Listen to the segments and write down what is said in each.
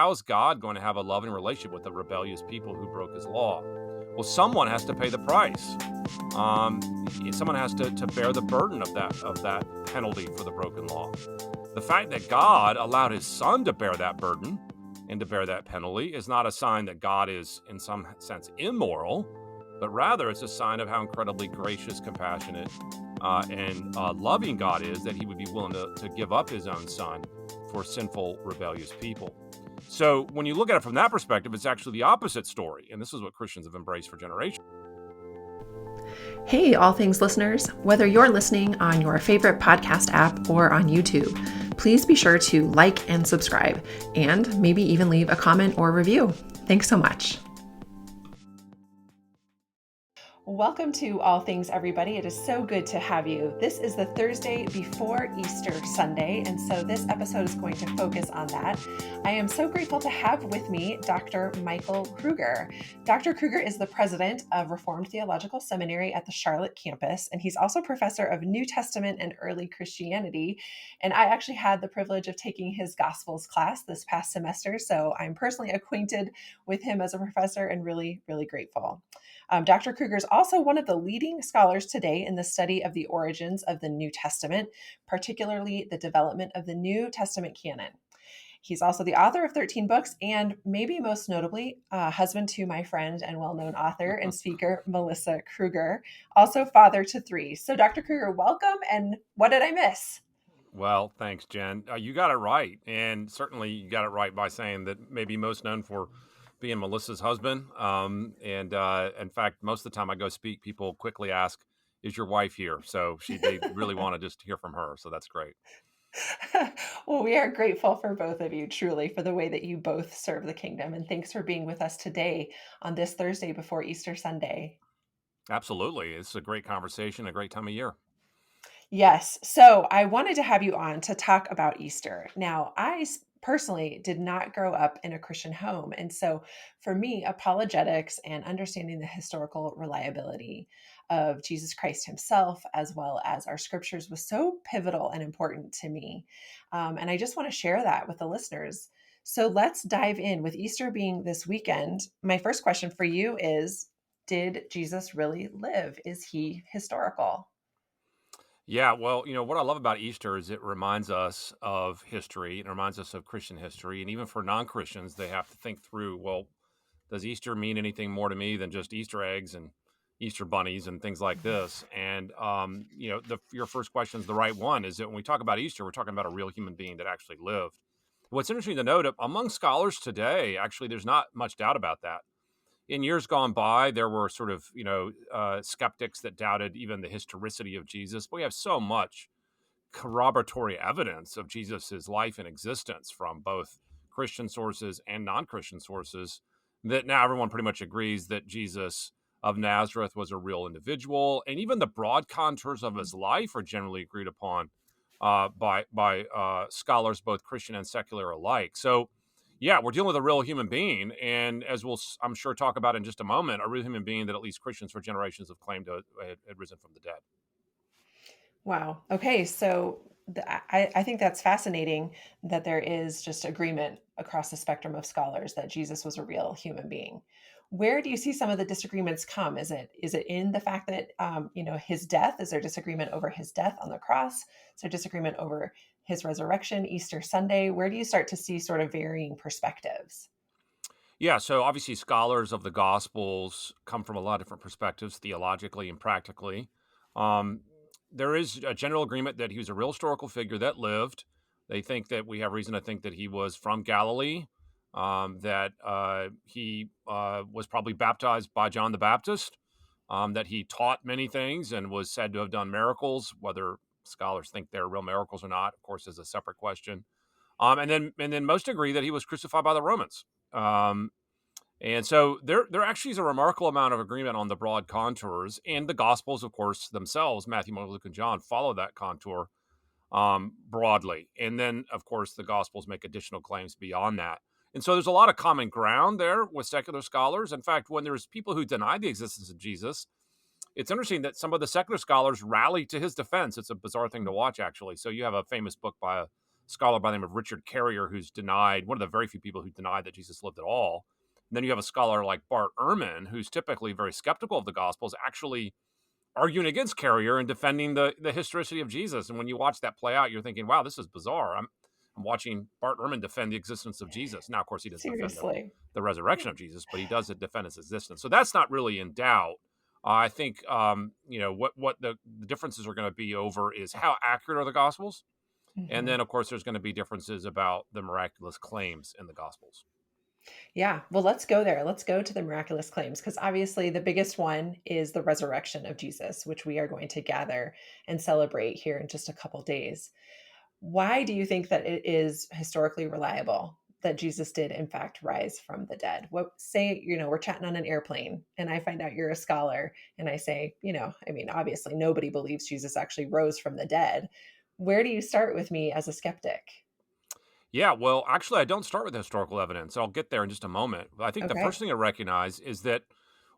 how is God going to have a loving relationship with the rebellious people who broke his law? Well, someone has to pay the price. Someone has to bear the burden of that penalty for the broken law. The fact that God allowed his son to bear that burden and to bear that penalty is not a sign that God is in some sense immoral, but rather it's a sign of how incredibly gracious, compassionate, and loving God is, that he would be willing to give up his own son for sinful, rebellious people. So when you look at it from that perspective, it's actually the opposite story. And this is what Christians have embraced for generations. Hey, All Things listeners, whether you're listening on your favorite podcast app or on YouTube, please be sure to like and subscribe, and maybe even leave a comment or review. Thanks so much. Welcome to All Things, everybody. It is so good to have you. This is the Thursday before Easter Sunday, and so this episode is going to focus on that. I am so grateful to have with me Dr. Michael Kruger. Dr. Kruger is the president of Reformed Theological Seminary at the Charlotte campus, and he's also professor of New Testament and Early Christianity. And I actually had the privilege of taking his Gospels class this past semester, so I'm personally acquainted with him as a professor and really, really grateful. Dr. Kruger is also one of the leading scholars today in the study of the origins of the New Testament, particularly the development of the New Testament canon. He's also the author of 13 books and maybe most notably, husband to my friend and well-known author and speaker, Melissa Kruger, also father to 3. So Dr. Kruger, welcome. And what did I miss? Well, thanks, Jen. You got it right. And certainly you got it right by saying that maybe most known for being Melissa's husband. In fact, most of the time I go speak, people quickly ask, is your wife here? So they really want to just hear from her. So that's great. Well, we are grateful for both of you, truly, for the way that you both serve the kingdom. And thanks for being with us today on this Thursday before Easter Sunday. Absolutely. It's a great conversation, a great time of year. Yes. So I wanted to have you on to talk about Easter. Now, I personally did not grow up in a Christian home. And so for me, apologetics and understanding the historical reliability of Jesus Christ himself, as well as our scriptures, was so pivotal and important to me. And I just want to share that with the listeners. So let's dive in. With Easter being this weekend, my first question for you is, did Jesus really live? Is he historical? Yeah, well, what I love about Easter is it reminds us of history. It reminds us of Christian history. And even for non-Christians, they have to think through, well, does Easter mean anything more to me than just Easter eggs and Easter bunnies and things like this? And, your first question is the right one, is that when we talk about Easter, we're talking about a real human being that actually lived. What's interesting to note, among scholars today, actually, there's not much doubt about that. In years gone by, there were sort of, skeptics that doubted even the historicity of Jesus. But we have so much corroboratory evidence of Jesus's life and existence from both Christian sources and non-Christian sources that now everyone pretty much agrees that Jesus of Nazareth was a real individual. And even the broad contours of his life are generally agreed upon by scholars, both Christian and secular alike. So, yeah, we're dealing with a real human being, and as I'm sure, talk about in just a moment, a real human being that at least Christians for generations have claimed had risen from the dead. Wow. Okay. So I think that's fascinating that there is just agreement across the spectrum of scholars that Jesus was a real human being. Where do you see some of the disagreements come? Is it in the fact that, his death? Is there disagreement over his death on the cross? Is there disagreement over his resurrection, Easter Sunday? Where do you start to see sort of varying perspectives? Yeah, so obviously scholars of the Gospels come from a lot of different perspectives, theologically and practically. Um, there is a general agreement that he was a real historical figure that lived. They think that we have reason to think that he was from Galilee, that he was probably baptized by John the Baptist, that he taught many things and was said to have done miracles. Whether scholars think they're real miracles or not, of course, is a separate question. And then most agree that he was crucified by the Romans. And so there actually is a remarkable amount of agreement on the broad contours, and the Gospels, of course, themselves, Matthew, Mark, Luke, and John, follow that contour broadly. And then, of course, the Gospels make additional claims beyond that. And so there's a lot of common ground there with secular scholars. In fact, when there's people who deny the existence of Jesus, it's interesting that some of the secular scholars rally to his defense. It's a bizarre thing to watch, actually. So you have a famous book by a scholar by the name of Richard Carrier, who's denied, one of the very few people who denied that Jesus lived at all. And then you have a scholar like Bart Ehrman, who's typically very skeptical of the Gospels, actually arguing against Carrier and defending the historicity of Jesus. And when you watch that play out, you're thinking, wow, this is bizarre. I'm watching Bart Ehrman defend the existence of Jesus. Now, of course, he doesn't defend Seriously. the resurrection of Jesus, but he does defend his existence. So that's not really in doubt. I think what the differences are going to be over is how accurate are the Gospels, and Mhm. then of course there's going to be differences about the miraculous claims in the Gospels. Yeah, well, let's go there. Let's go to the miraculous claims because obviously the biggest one is the resurrection of Jesus, which we are going to gather and celebrate here in just a couple days. Why do you think that it is historically reliable that Jesus did in fact rise from the dead? What say, we're chatting on an airplane and I find out you're a scholar and I say, I mean, obviously nobody believes Jesus actually rose from the dead. Where do you start with me as a skeptic? Yeah, well, actually, I don't start with historical evidence. I'll get there in just a moment. But I think the first Okay. thing I recognize is that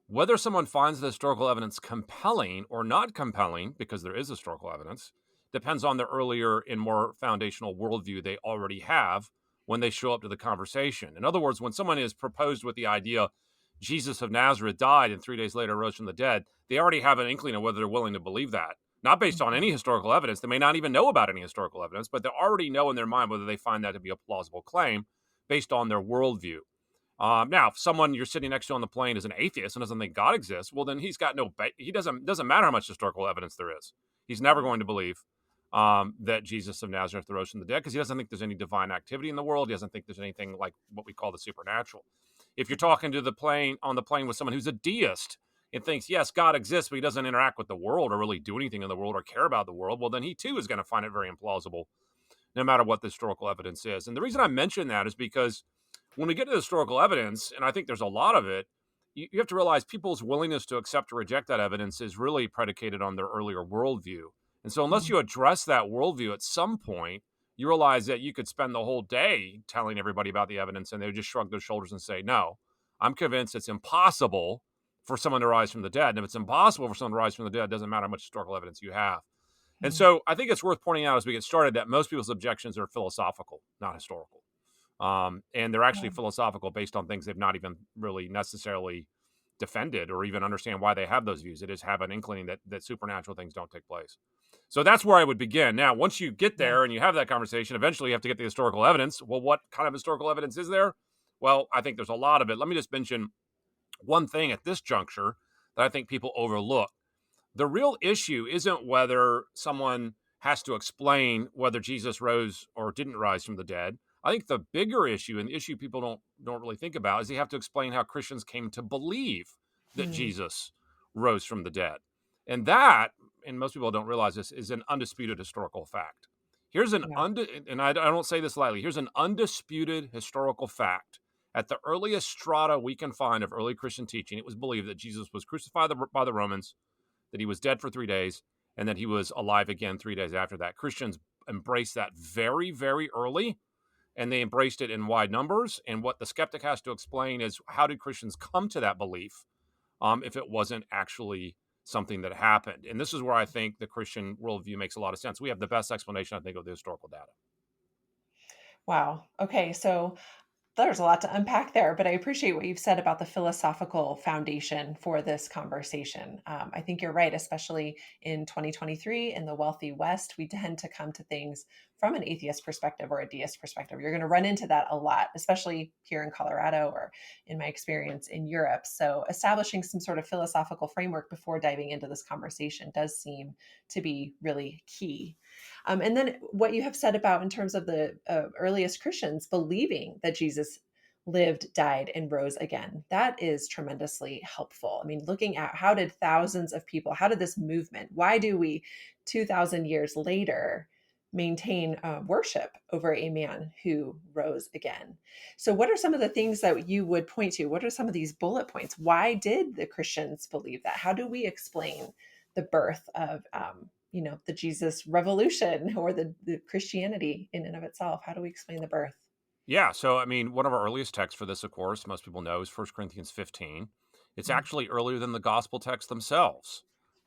whether someone finds the historical evidence compelling or not compelling, because there is historical evidence, depends on the earlier and more foundational worldview they already have when they show up to the conversation. In other words, when someone is proposed with the idea Jesus of Nazareth died and 3 days later rose from the dead, they already have an inkling of whether they're willing to believe that. Not based on Mhm. any historical evidence. They may not even know about any historical evidence, but they already know in their mind whether they find that to be a plausible claim based on their worldview. Now, if someone you're sitting next to on the plane is an atheist and doesn't think God exists, well, then he's got he doesn't matter how much historical evidence there is. He's never going to believe that Jesus of Nazareth rose from the dead because he doesn't think there's any divine activity in the world. He doesn't think there's anything like what we call the supernatural. If you're talking to the plane on the plane with someone who's a deist and thinks, yes, God exists, but he doesn't interact with the world or really do anything in the world or care about the world, well, then he too is going to find it very implausible no matter what the historical evidence is. And the reason I mention that is because when we get to historical evidence, and I think there's a lot of it, you have to realize people's willingness to accept or reject that evidence is really predicated on their earlier worldview. And so, unless Mhm. you address that worldview at some point, you realize that you could spend the whole day telling everybody about the evidence and they would just shrug their shoulders and say, no, I'm convinced it's impossible for someone to rise from the dead. And if it's impossible for someone to rise from the dead, it doesn't matter how much historical evidence you have. And Mhm. so I think it's worth pointing out as we get started that most people's objections are philosophical, not historical. And they're actually Yeah. philosophical based on things they've not even really necessarily defended or even understand why they have those views. They just have an inkling that supernatural things don't take place. So that's where I would begin. Now, once you get Yeah. there and you have that conversation, eventually you have to get the historical evidence. Well, what kind of historical evidence is there? Well, I think there's a lot of it. Let me just mention one thing at this juncture that I think people overlook. The real issue isn't whether someone has to explain whether Jesus rose or didn't rise from the dead. I think the bigger issue, and the issue people don't really think about, is they have to explain how Christians came to believe that Mm. Jesus rose from the dead. And that, and most people don't realize this, is an undisputed historical fact. Here's an Yeah. and I don't say this lightly. Here's an undisputed historical fact. At the earliest strata we can find of early Christian teaching, it was believed that Jesus was crucified by the Romans, that he was dead for 3 days, and that he was alive again 3 days after that. Christians embraced that very, very early, and they embraced it in wide numbers. And what the skeptic has to explain is how did Christians come to that belief if it wasn't actually something that happened? And this is where I think the Christian worldview makes a lot of sense. We have the best explanation, I think, of the historical data. Wow. Okay. So there's a lot to unpack there, but I appreciate what you've said about the philosophical foundation for this conversation. I think you're right, especially in 2023 in the wealthy West, we tend to come to things from an atheist perspective or a deist perspective. You're going to run into that a lot, especially here in Colorado or in my experience in Europe. So, establishing some sort of philosophical framework before diving into this conversation does seem to be really key. And then what you have said about in terms of the earliest Christians believing that Jesus lived, died, and rose again. That is tremendously helpful. I mean, looking at how did thousands of people, how did this movement, why do we 2,000 years later maintain worship over a man who rose again? So, what are some of the things that you would point to? What are some of these bullet points? Why did the Christians believe that? How do we explain the birth of the Jesus revolution or the Christianity in and of itself? How do we explain the birth? Yeah, so I mean, one of our earliest texts for this, of course, most people know is 1 Corinthians 15. It's Mm. actually earlier than the gospel texts themselves.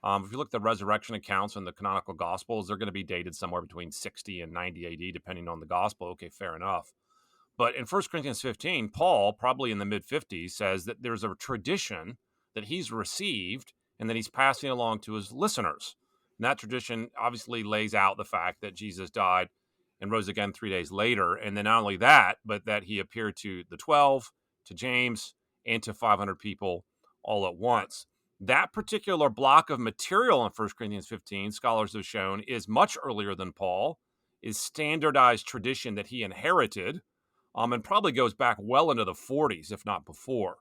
If you look at the resurrection accounts in the canonical gospels, they're going to be dated somewhere between 60 and 90 AD, depending on the gospel. Okay, fair enough. But in 1 Corinthians 15, Paul, probably in the mid 50s, says that there's a tradition that he's received and that he's passing along to his listeners. And that tradition obviously lays out the fact that Jesus died and rose again 3 days later. And then not only that, but that he appeared to the 12, to James, and to 500 people all at once. That particular block of material in 1 Corinthians 15, scholars have shown, is much earlier than Paul, is standardized tradition that he inherited, and probably goes back well into the 40s, if not before.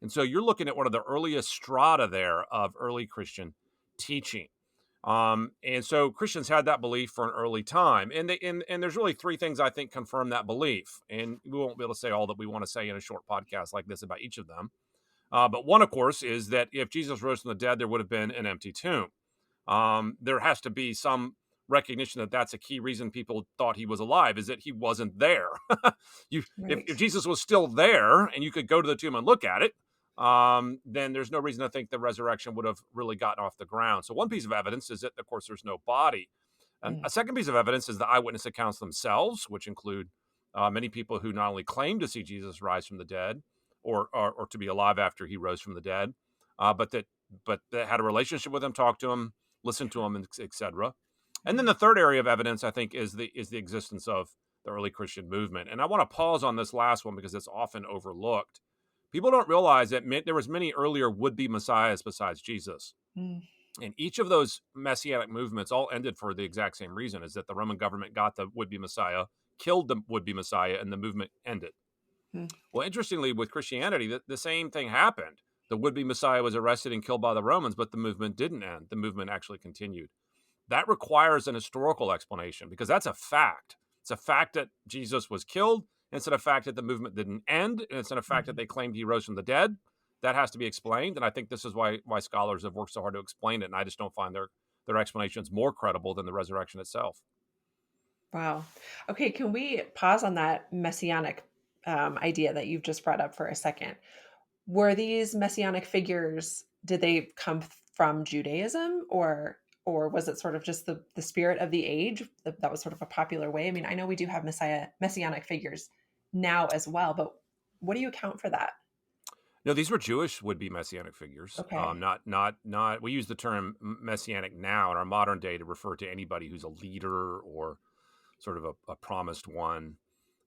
And so you're looking at one of the earliest strata there of early Christian teaching. And so Christians had that belief for an early time. And there's really three things I think confirm that belief. And we won't be able to say all that we want to say in a short podcast like this about each of them. But one, of course, is that if Jesus rose from the dead, there would have been an empty tomb. There has to be some recognition that that's a key reason people thought he was alive, is that he wasn't there. If Right. Jesus was still there and you could go to the tomb and look at it, then there's no reason to think the resurrection would have really gotten off the ground. So one piece of evidence is that, of course, there's no body. And Mm. a second piece of evidence is the eyewitness accounts themselves, which include many people who not only claim to see Jesus rise from the dead or to be alive after he rose from the dead, but that had a relationship with him, talked to him, listened to him, etc. And then Right. the third area of evidence, I think, is the existence of the early Christian movement. And I want to pause on this last one because it's often overlooked. People don't realize that there was many earlier would-be messiahs besides Jesus. Mm. And each of those messianic movements all ended for the exact same reason, is that the Roman government got the would-be messiah, killed the would-be messiah, and the movement ended. Mm. Well, interestingly, with Christianity, the same thing happened. The would-be messiah was arrested and killed by the Romans, but the movement didn't end. The movement actually continued. That requires an historical explanation because that's a fact. It's a fact that Jesus was killed. It's a fact that the movement didn't end. And it's a fact that Mhm. they claimed he rose from the dead. That has to be explained. And I think this is why scholars have worked so hard to explain it. And I just don't find their explanations more credible than the resurrection itself. Wow. Okay, can we pause on that messianic idea that you've just brought up for a second? Were these messianic figures, did they come from Judaism, or was it sort of just the spirit of the age that was sort of a popular way? I mean, I know we do have messianic figures now as well, but what do you account for that? No, these were Jewish would-be messianic figures. Okay. Not. We use the term messianic now in our modern day to refer to anybody who's a leader or sort of a promised one.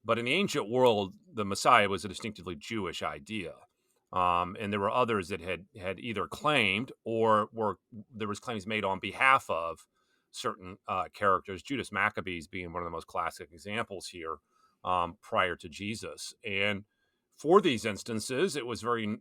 But in the ancient world, the Messiah was a distinctively Jewish idea. And there were others that had either claimed or there was claims made on behalf of certain characters. Judas Maccabees being one of the most classic examples here, prior to Jesus. And for these instances, it was when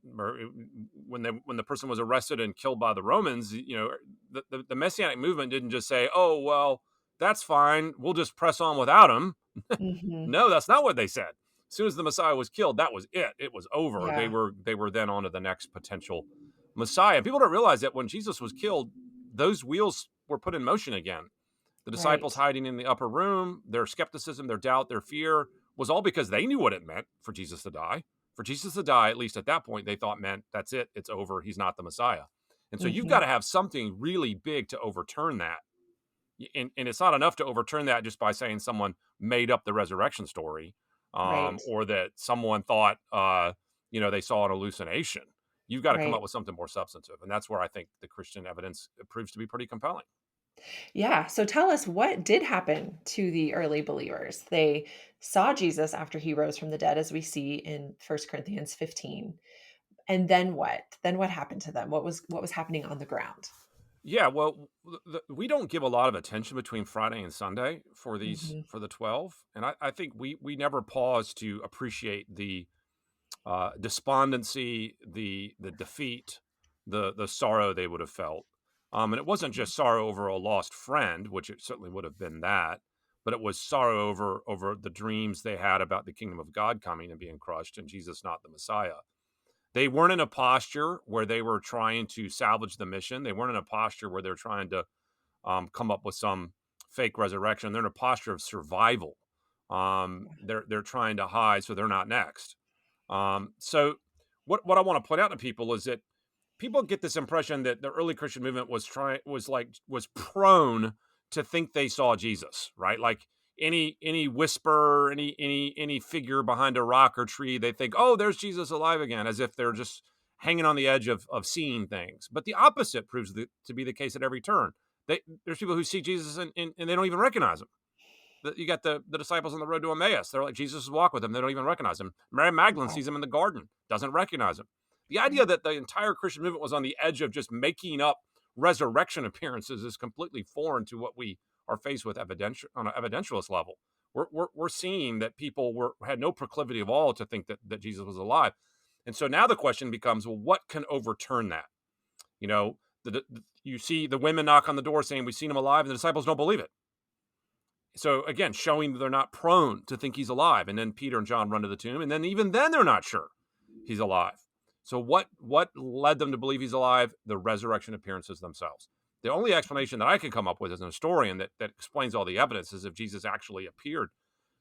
the person was arrested and killed by the Romans. The Messianic movement didn't just say, "Oh well, that's fine. We'll just press on without him." Hmm. No, that's not what they said. As soon as the Messiah was killed, that was it. It was over. They Yeah. were then on to the next potential Messiah. People don't realize that when Jesus was killed, those wheels were put in motion again. The disciples Right. hiding in the upper room, their skepticism, their doubt, their fear was all because they knew what it meant for Jesus to die. For Jesus to die, at least at that point, they thought meant that's it. It's over. He's not the Messiah. And so you've got Hmm. to have something really big to overturn that. And it's not enough to overturn that just by saying someone made up the resurrection story, Right. or that someone thought, they saw an hallucination. You've got to come up Right. with something more substantive. And that's where I think the Christian evidence proves to be pretty compelling. Yeah. So tell us, what did happen to the early believers? They saw Jesus after he rose from the dead, as we see in 1 Corinthians 15. And then what? Then what happened to them? What was happening on the ground? Yeah, well, we don't give a lot of attention between Friday and Sunday Hmm. for the 12, and I think we never pause to appreciate the despondency, the defeat, the sorrow they would have felt. And it wasn't just sorrow over a lost friend, which it certainly would have been that, but it was sorrow over the dreams they had about the kingdom of God coming and being crushed, and Jesus not the Messiah. They weren't in a posture where they were trying to salvage the mission. They weren't in a posture where they're trying to come up with some fake resurrection. They're in a posture of survival. They're trying to hide so they're not next. So what I want to point out to people is that people get this impression that the early Christian movement was prone to think they saw Jesus, right? Like any whisper, any figure behind a rock or tree, they think, oh, there's Jesus alive again, as if they're just hanging on the edge of seeing things. But the opposite proves to be the case at every turn. There's people who see Jesus and they don't even recognize him. You got the disciples on the road to Emmaus. They're like, Jesus is walking with them. They don't even recognize him. Mary Magdalene Wow. sees him in the garden, doesn't recognize him. The idea Right. that the entire Christian movement was on the edge of just making up resurrection appearances is completely foreign to what we are faced with on an evidentialist level. We're seeing that people had no proclivity of all to think that Jesus was alive. And so now the question becomes, well, what can overturn that? You know, you see the women knock on the door saying, we've seen him alive, and the disciples don't believe it. So again, showing that they're not prone to think he's alive. And then Peter and John run to the tomb, and then even then they're not sure he's alive. So what led them to believe he's alive? The resurrection appearances themselves. The only explanation that I can come up with as an historian that explains all the evidence is if Jesus actually appeared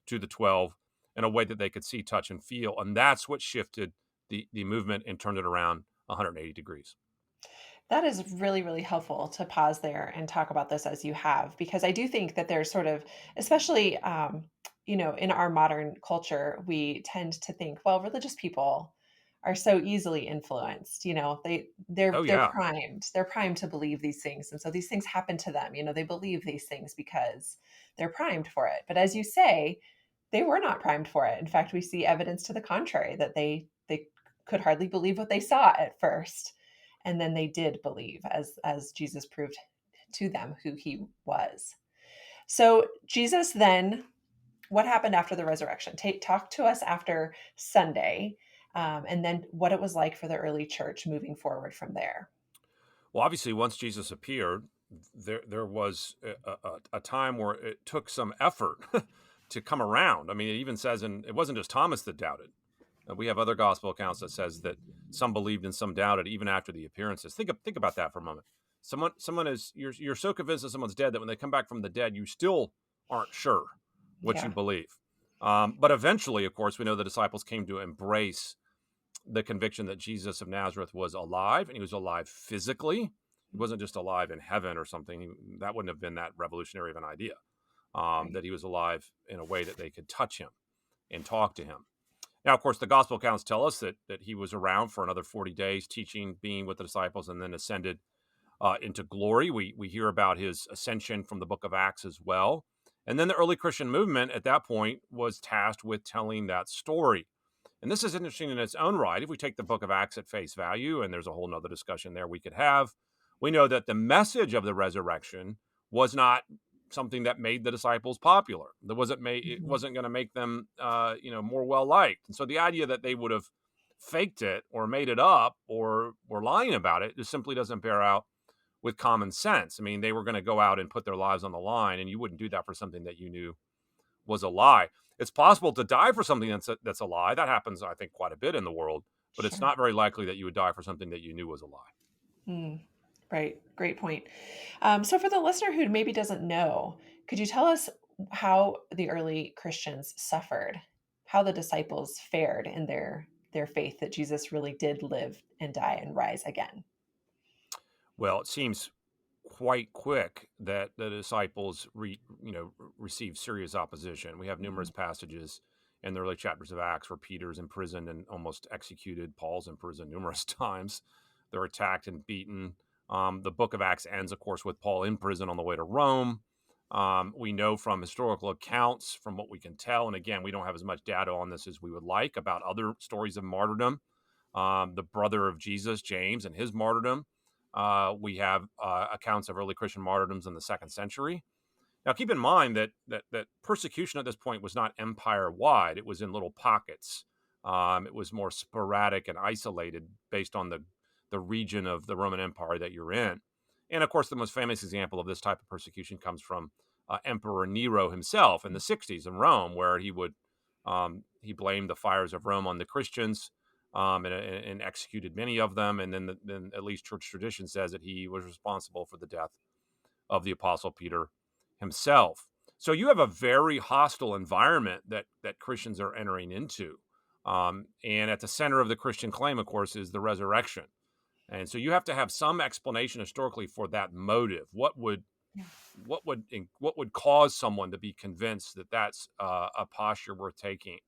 to the 12 in a way that they could see, touch, and feel. And that's what shifted the movement and turned it around 180 degrees. That is really, really helpful to pause there and talk about this as you have, because I do think that there's sort of, especially, in our modern culture, we tend to think, well, religious people are so easily influenced. They're Oh, they're yeah. primed. They're primed to believe these things, and so these things happen to them. They believe these things because they're primed for it. But as you say, they were not primed for it. In fact, we see evidence to the contrary that they could hardly believe what they saw at first, and then they did believe as Jesus proved to them who he was. So Jesus then, what happened after the resurrection? Talk to us after Sunday, and then what it was like for the early church moving forward from there. Well, obviously, once Jesus appeared, there was a time where it took some effort to come around. I mean, it even says, and it wasn't just Thomas that doubted. We have other gospel accounts that says that some believed and some doubted even after the appearances. Think about that for a moment. Someone is you're so convinced that someone's dead that when they come back from the dead, you still aren't sure what you Yeah, believe. But eventually, of course, we know the disciples came to embrace the conviction that Jesus of Nazareth was alive, and he was alive physically. He wasn't just alive in heaven or something. That wouldn't have been that revolutionary of an idea. right. That he was alive in a way that they could touch him and talk to him. Now, of course, the gospel accounts tell us that he was around for another 40 days, teaching, being with the disciples, and then ascended into glory. We hear about his ascension from the book of Acts as well. And then the early Christian movement at that point was tasked with telling that story. And this is interesting in its own right. If we take the book of Acts at face value, and there's a whole nother discussion there we could have, we know that the message of the resurrection was not something that made the disciples popular. It Mhm. wasn't going to make them, more well liked. And so the idea that they would have faked it or made it up or were lying about it just simply doesn't bear out with common sense. I mean, they were going to go out and put their lives on the line, and you wouldn't do that for something that you knew was a lie. It's possible to die for something that's a lie. That happens, I think, quite a bit in the world, but it's Sure. not very likely that you would die for something that you knew was a lie. Mm, right. Great point. So, for the listener who maybe doesn't know, could you tell us how the early Christians suffered, how the disciples fared in their faith that Jesus really did live and die and rise again? Well, it seems quite quick that the disciples received serious opposition. We have numerous Mhm. passages in the early chapters of Acts where Peter's imprisoned and almost executed. Paul's imprisoned numerous times. They're attacked and beaten. The book of Acts ends, of course, with Paul in prison on the way to Rome. We know from historical accounts, from what we can tell, and again, we don't have as much data on this as we would like about other stories of martyrdom. The brother of Jesus, James, and his martyrdom. We have accounts of early Christian martyrdoms in the second century. Now, keep in mind that persecution at this point was not empire wide; it was in little pockets. It was more sporadic and isolated based on the region of the Roman Empire that you're in. And of course, the most famous example of this type of persecution comes from Emperor Nero himself in the 60s in Rome, where he blamed the fires of Rome on the Christians, and executed many of them. And then at least church tradition says that he was responsible for the death of the Apostle Peter himself. So you have a very hostile environment that Christians are entering into. And at the center of the Christian claim, of course, is the resurrection. And so you have to have some explanation historically for that motive. Yeah. What would cause someone to be convinced that that's a posture worth taking?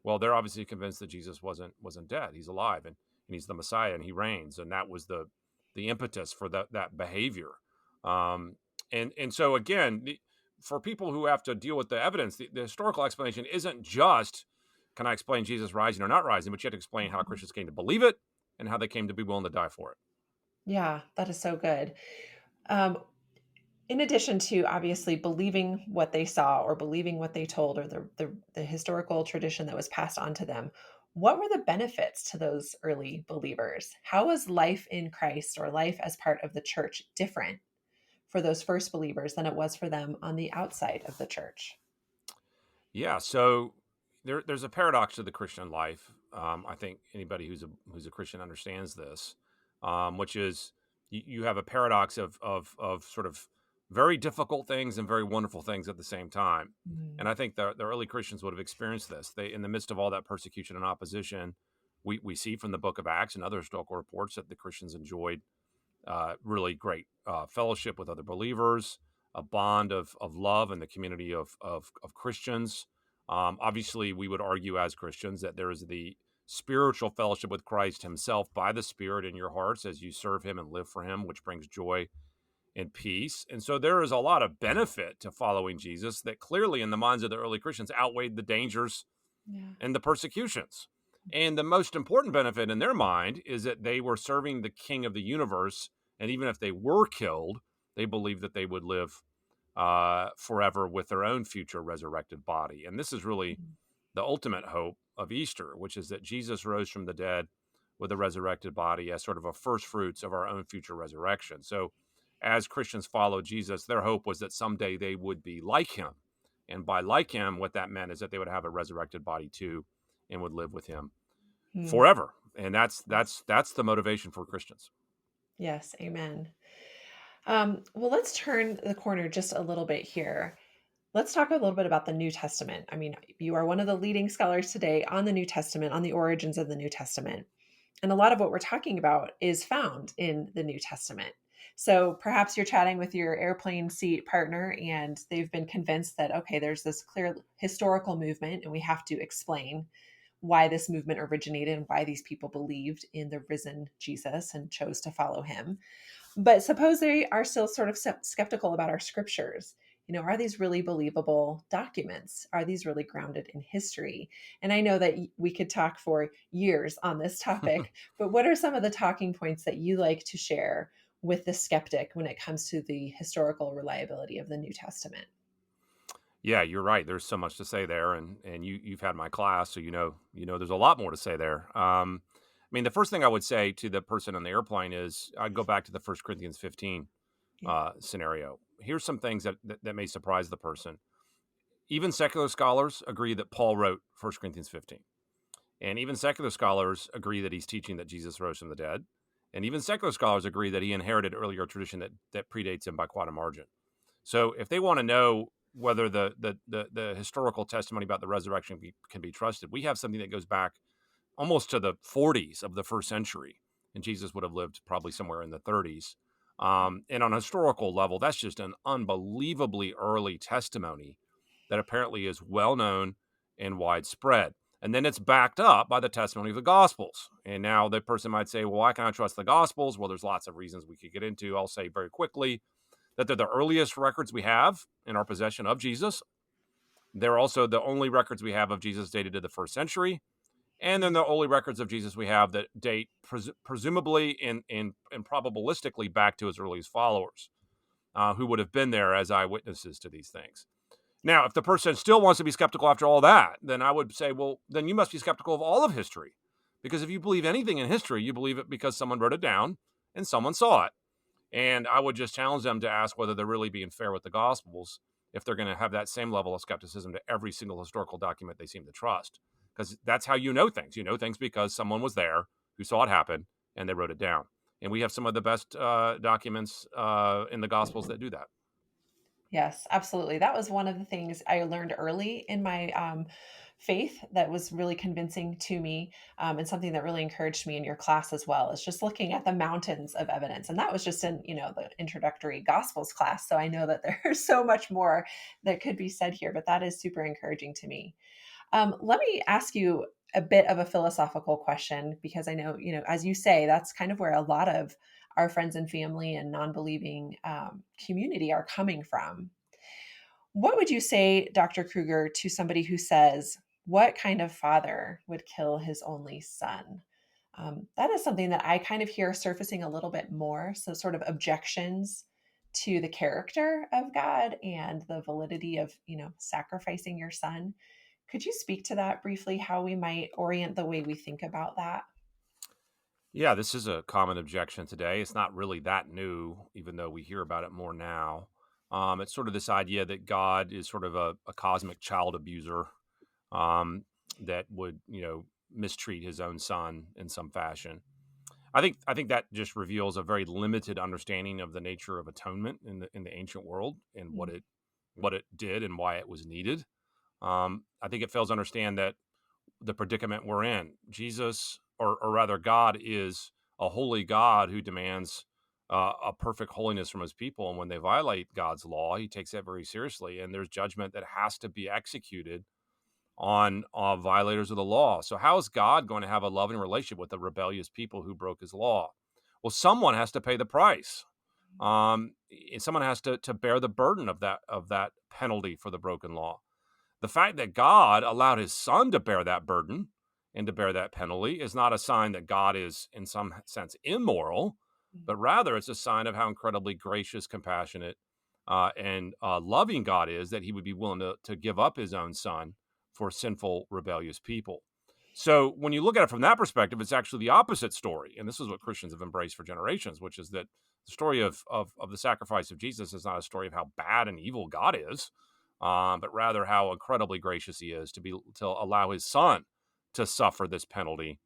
Well, they're obviously convinced that Jesus wasn't dead; he's alive, and he's the Messiah, and he reigns, and that was the impetus for that behavior. Um, and so again, for people who have to deal with the evidence, the historical explanation isn't just can I explain Jesus rising or not rising, but you have to explain how Mhm. Christians came to believe it and how they came to be willing to die for it. Yeah, that is so good. Um, in addition to obviously believing what they saw or believing what they told or the historical tradition that was passed on to them, what were the benefits to those early believers? How was life in Christ or life as part of the church different for those first believers than it was for them on the outside of the church? Yeah, so there's a paradox to the Christian life. I think anybody who's a Christian understands this, which is you have a paradox of sort of very difficult things and very wonderful things at the same time. And Mm, I think the early Christians would have experienced this. They, in the midst of all that persecution and opposition, we see from the Book of Acts and other historical reports that the Christians enjoyed really great fellowship with other believers, a bond of love in the community of Christians. Obviously, we would argue as Christians that there is the spiritual fellowship with Christ himself by the Spirit in your hearts as you serve him and live for him, which brings joy and peace. And so there is a lot of benefit to following Jesus that clearly in the minds of the early Christians outweighed the dangers yeah. and the persecutions. And the most important benefit in their mind is that they were serving the king of the universe. And even if they were killed, they believed that they would live forever with their own future resurrected body. And this is really Mm, the ultimate hope of Easter, which is that Jesus rose from the dead with a resurrected body as sort of a first fruits of our own future resurrection. So, as Christians followed Jesus, their hope was that someday they would be like him. And by like him, what that meant is that they would have a resurrected body too and would live with him mm, forever. And that's yes. that's that's the motivation for Christians. Yes. Amen. Well, let's turn the corner just a little bit here. Let's talk a little bit about the New Testament. I mean, you are one of the leading scholars today on the New Testament, on the origins of the New Testament. And a lot of what we're talking about is found in the New Testament. So perhaps you're chatting with your airplane seat partner and they've been convinced that, okay, there's this clear historical movement and we have to explain why this movement originated and why these people believed in the risen Jesus and chose to follow him. But suppose they are still sort of skeptical about our scriptures. Are these really believable documents? Are these really grounded in history? And I know that we could talk for years on this topic, but what are some of the talking points that you like to share with the skeptic when it comes to the historical reliability of the New Testament? Yeah, you're right. There's so much to say there, and you've had my class, so you know there's a lot more to say there. I mean, the first thing I would say to the person on the airplane is I'd go back to the First Corinthians 15 Yeah. scenario. Here's some things that may surprise the person. Even secular scholars agree that Paul wrote First Corinthians 15. And even secular scholars agree that he's teaching that Jesus rose from the dead. And even secular scholars agree that he inherited earlier tradition that predates him by quite a margin. So if they want to know whether the historical testimony about the resurrection can be trusted, we have something that goes back almost to the 40s of the first century, and Jesus would have lived probably somewhere in the 30s. And on a historical level, that's just an unbelievably early testimony that apparently is well known and widespread. And then it's backed up by the testimony of the Gospels. And now the person might say, well, why can't I trust the Gospels? Well, there's lots of reasons we could get into. I'll say very quickly that they're the earliest records we have in our possession of Jesus. They're also the only records we have of Jesus dated to the first century. And then the only records of Jesus we have that date presumably and probabilistically back to his earliest followers, who would have been there as eyewitnesses to these things. Now, if the person still wants to be skeptical after all that, then I would say, well, then you must be skeptical of all of history. Because if you believe anything in history, you believe it because someone wrote it down and someone saw it. And I would just challenge them to ask whether they're really being fair with the Gospels if they're going to have that same level of skepticism to every single historical document they seem to trust. Because that's how you know things. You know things because someone was there who saw it happen and they wrote it down. And we have some of the best documents in the Gospels that do that. Yes, absolutely. That was one of the things I learned early in my faith that was really convincing to me, and something that really encouraged me in your class as well is just looking at the mountains of evidence. And that was just in, the introductory Gospels class. So I know that there's so much more that could be said here, but that is super encouraging to me. Let me ask you a bit of a philosophical question because I know, as you say, that's kind of where a lot of our friends and family and non-believing community are coming from. What would you say, Dr. Kruger, to somebody who says, what kind of father would kill his only son? That is something that I kind of hear surfacing a little bit more. So, sort of objections to the character of God and the validity of, sacrificing your son. Could you speak to that briefly, how we might orient the way we think about that? Yeah, this is a common objection today. It's not really that new, even though we hear about it more now. It's sort of this idea that God is sort of a cosmic child abuser, um, that would, mistreat his own son in some fashion. I think that just reveals a very limited understanding of the nature of atonement in the ancient world and Mm, what it did and why it was needed. I think it fails to understand that the predicament we're in. Jesus, or rather, God is a holy God who demands a perfect holiness from his people. And when they violate God's law, he takes that very seriously. And there's judgment that has to be executed on violators of the law. So, how is God going to have a loving relationship with the rebellious people who broke his law? Well, someone has to pay the price. And someone has to bear the burden of that penalty for the broken law. The fact that God allowed his son to bear that burden and to bear that penalty is not a sign that God is, in some sense, immoral, mm, but rather it's a sign of how incredibly gracious, compassionate, and loving God is, that he would be willing to give up his own son for sinful, rebellious people. So when you look at it from that perspective, it's actually the opposite story. And this is what Christians have embraced for generations, which is that the story of the sacrifice of Jesus is not a story of how bad and evil God is, but rather how incredibly gracious he is to allow his son to suffer this penalty,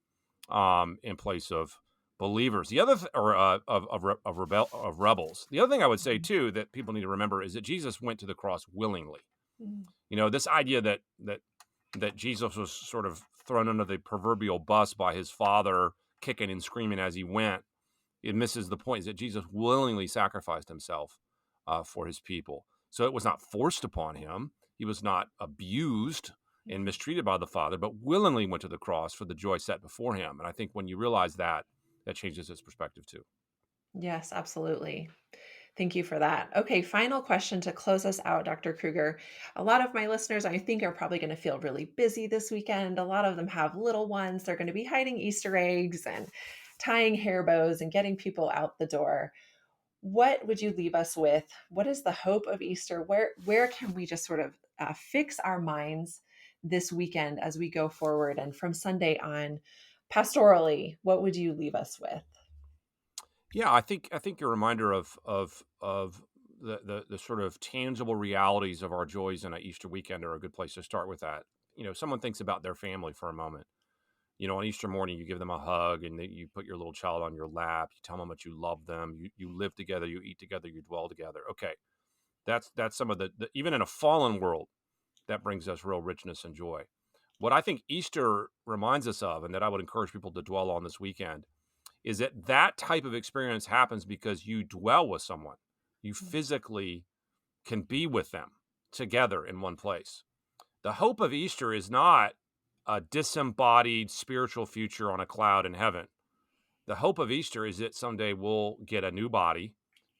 in place of believers. The other or of rebels. The other thing I would say mhm, too that people need to remember is that Jesus went to the cross willingly. mm, This idea that Jesus was sort of thrown under the proverbial bus by his father, kicking and screaming as he went, it misses the point. Is that Jesus willingly sacrificed himself for his people. So it was not forced upon him. He was not abused and mm. mistreated by the Father, but willingly went to the cross for the joy set before him. And I think when you realize that, that changes his perspective too. Yes, absolutely. Thank you for that. Okay, final question to close us out, Dr. Kruger. A lot of my listeners, I think, are probably going to feel really busy this weekend. A lot of them have little ones. They're going to be hiding Easter eggs and tying hair bows and getting people out the door. What would you leave us with? What is the hope of Easter? Where can we just sort of fix our minds this weekend as we go forward? And from Sunday on, pastorally, what would you leave us with? Yeah, I think your reminder of the sort of tangible realities of our joys in a Easter weekend are a good place to start with that. Someone thinks about their family for a moment. On Easter morning, you give them a hug and you put your little child on your lap. You tell them how much you love them. You live together. You eat together. You dwell together. Okay, that's some of the even in a fallen world, that brings us real richness and joy. What I think Easter reminds us of, and that I would encourage people to dwell on this weekend, is that type of experience happens because you dwell with someone. You physically can be with them together in one place. The hope of Easter is not a disembodied spiritual future on a cloud in heaven. The hope of Easter is that someday we'll get a new body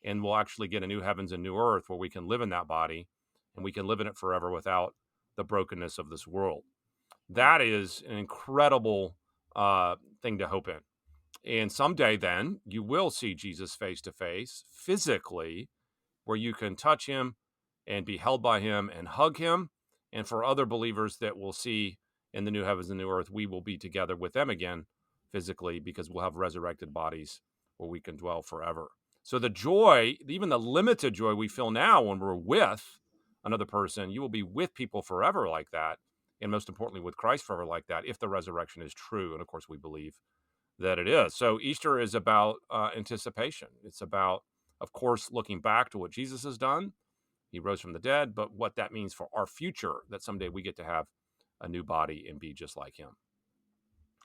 and we'll actually get a new heavens and new earth where we can live in that body and we can live in it forever without the brokenness of this world. That is an incredible thing to hope in. And someday, then, you will see Jesus face to face physically, where you can touch him and be held by him and hug him. And for other believers that will see in the new heavens and new earth, we will be together with them again physically because we'll have resurrected bodies where we can dwell forever. So the joy, even the limited joy we feel now when we're with another person, you will be with people forever like that. And most importantly, with Christ forever like that, if the resurrection is true. And of course, we believe that it is. So Easter is about anticipation. It's about, of course, looking back to what Jesus has done. He rose from the dead, but what that means for our future, that someday we get to have a new body and be just like him.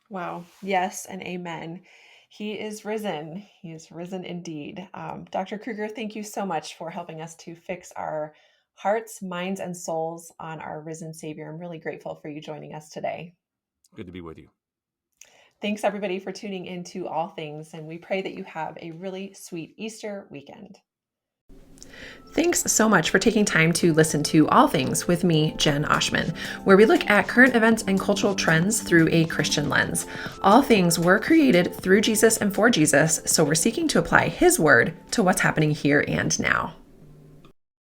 Wow. Yes, and amen. He is risen. He is risen indeed. Dr. Kruger, thank you so much for helping us to fix our hearts, minds, and souls on our risen Savior. I'm really grateful for you joining us today. Good to be with you. Thanks, everybody, for tuning into All Things, and we pray that you have a really sweet Easter weekend. Thanks so much for taking time to listen to All Things with me, Jen Oshman, where we look at current events and cultural trends through a Christian lens. All things were created through Jesus and for Jesus, so we're seeking to apply His word to what's happening here and now.